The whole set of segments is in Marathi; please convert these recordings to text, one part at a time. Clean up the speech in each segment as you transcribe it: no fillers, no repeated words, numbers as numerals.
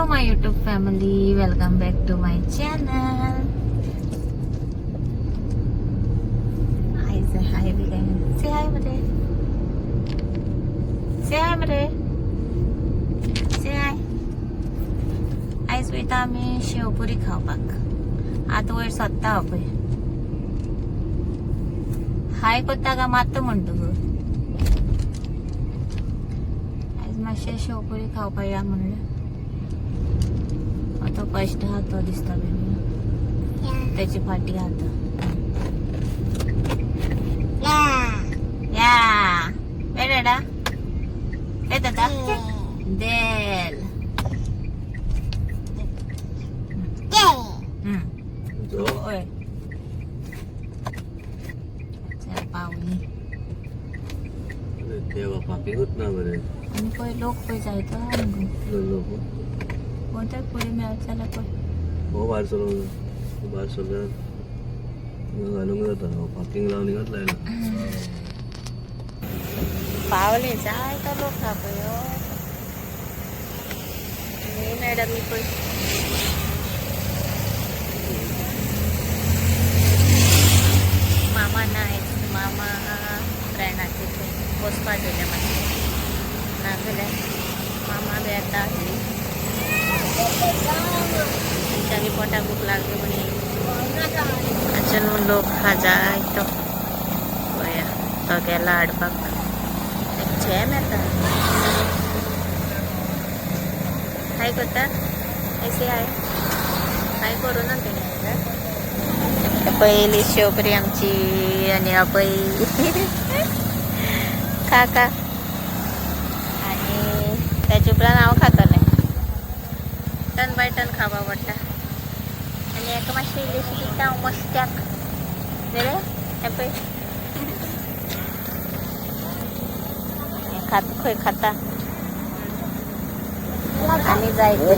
Hello my YouTube family, welcome back to my channel. Hi से हाय मरे से हाय मरे से हाय. आयज वयता आमी शेवपुरी खावपाक. आतां वयर सोदता पळय. हाय कोत्ता काय मात्ता म्हणटा गो. आयज मातशें शेवपुरी खावपाक या म्हणलें. आता फर्स्ट हात तो दिसता त्याची फाटी हात या बेडा येता देल ओय चल पावली तेव्हा पापी होत ना बरे आणि पळय लोक पळय जायतो कोणत्या पुढे मिळायला पण हो बाहेर सगळं घालून जातात पार्किंग लावून निघत राहिलं पावले जाय तर लोक हा पळय मी मॅडम मी पळय मामा नाही मामा फ्रेंडाचे पोस्ट पाठवले मला नागले मामा बी आता त्याच्या पोटा भूक लागली म्हणे अचानक लोक खाजाय तो तो गेला हाडपाक झेम येता काय करता ऐसे आहे काय करू ना तेणे पहिली शेवपुरी आमची आणि अपई काका आणि त्याची उपरा नाव खाता नाही टन बाय टन खावा पडटा आणि एका मातशी इल्लीशी दिसता मस्त्याक रे हे पळय खात खंय खाता आनी जायते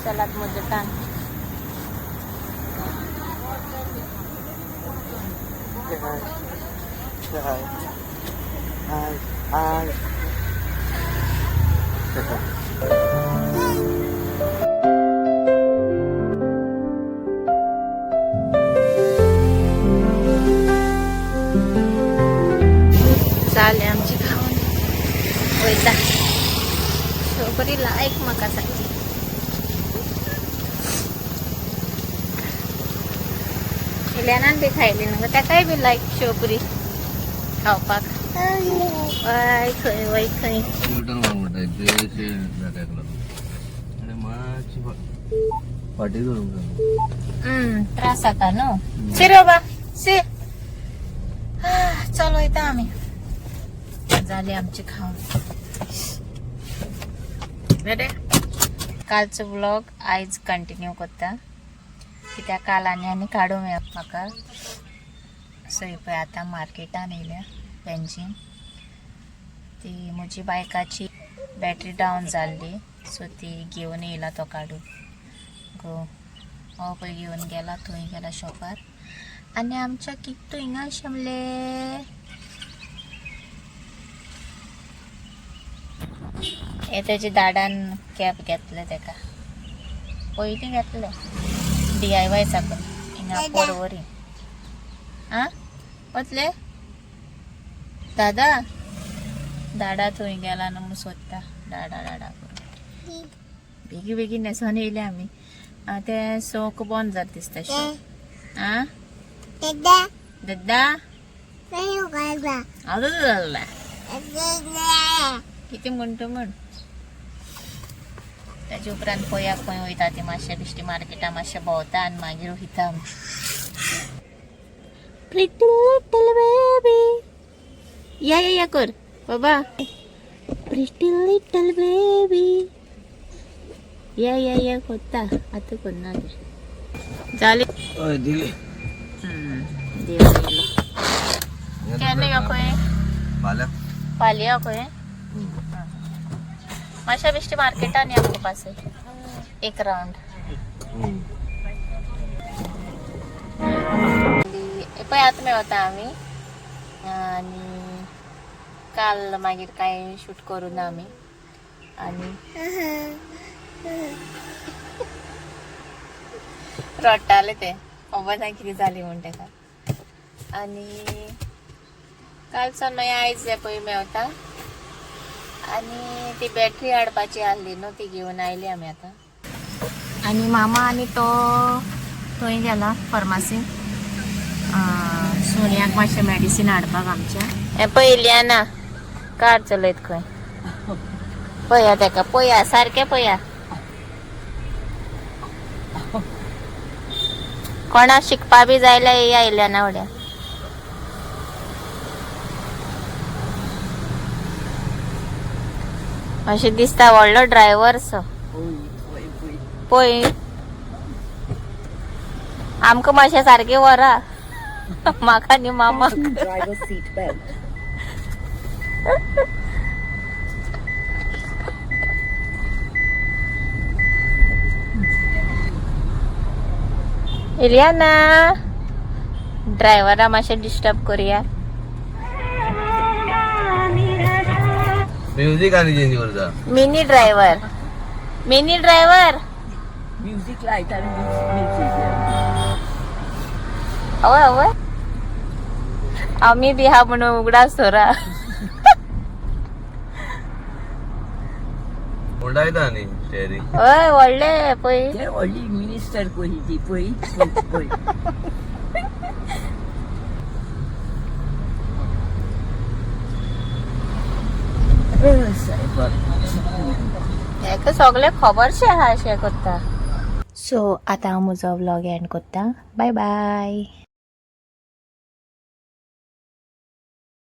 सलाद मध्ये टाक चाले आमची खाऊन वयता शेवपुरीला एक मकासाठी इल्यानान बी खायली ना त्या काय बी लायक शेवपुरी खावपाक वाय खंय वय खंय पाठी त्रास जाता न्हू सी रे बाबा सी चलो वयता आमी जाली आमची खाऊन बरे कालचो व्लॉग आयज कंटिन्यू करता कित्याक काल आनी काडूंक मेळप म्हाका सो पळय आतां मार्केटान येयल्या पेन्जीन ती म्हजी बायकाची बॅटरी डावन जाल्ली सो ती घेवन येयला तो काडून गो हो पळय घेवन गेला थंय गेला शॉपार आनी आमच्या किट्टू हिंगा शमले हे तेजे दाडान कॅप घेतले तेका पयलीं घेतले DIY साकून हिंगा परवरी आं वतले दादा दाडा थंय गेला न्हू सोदता दाडा करून बेगी बेगीन न्हेसोन येयले आमी ते सोक बंद जाता दिसता आं दादा दादा किती म्हणतो म्हण. त्याच्या उपरांत पया खंय वयता ती मातशें बिश्टी मार्केटां मातशें भोंवता आनी मागीर वयता. प्रिटी लिटल बेबी या कर बाबा. प्रिटी लिटल बेबी या कोत्ता आतां करना जाली. हय दिली. देव गेलो. केन्ना यो खंय फाल्यां फाल्यां यो खंय. मातशें बिश्टी मार्केटान या मुगो पासय एक रावंड. पळय आतां मेळटा आमी आनी काल मागीर कांय शूट करूं ना आमी. आनी रडटाले ते खबर ना कितें जाली म्हण तेका. आनी कालच्यान मागीर आयज जे पळय मेवता आनी ती बॅटरी हाडपाची आहली न्हू ती घेवन आयली आमी आतां. आनी मामा आनी तो थंय गेला फार्मासीन सोनियाक मातशें मॅडिसीन हाडपाक आमच्या. हें पयल्या ना कार चलयत खंय पया तेका पया सारकें पया. कोणा शिकपा बी जायल्या हे आयल्या ना वड्या. अशें दिसता व्हडलो ड्रायव्हर सो. पळय आमकां मातशें सारकें व्हरा म्हाका न्ही मामाक. इलियाना ड्रायव्हरा मातशें डिस्टर्ब करुया. म्युझिक आनी चेंज करता. मिनी ड्रायव्हर म्युझिक लायता आनी हवय हवय आमी बी हा म्हणून उगडास सोरा. उडायता न्ही स्टेरींग. हय व्हडले पळय. ते व्हडली मिनिस्टर पळय ती पळय पळय. हेका सगळे खबरशे आहा अशें करता. सो आतां हांव म्हजो व्लॉग एंड करता. Bye bye.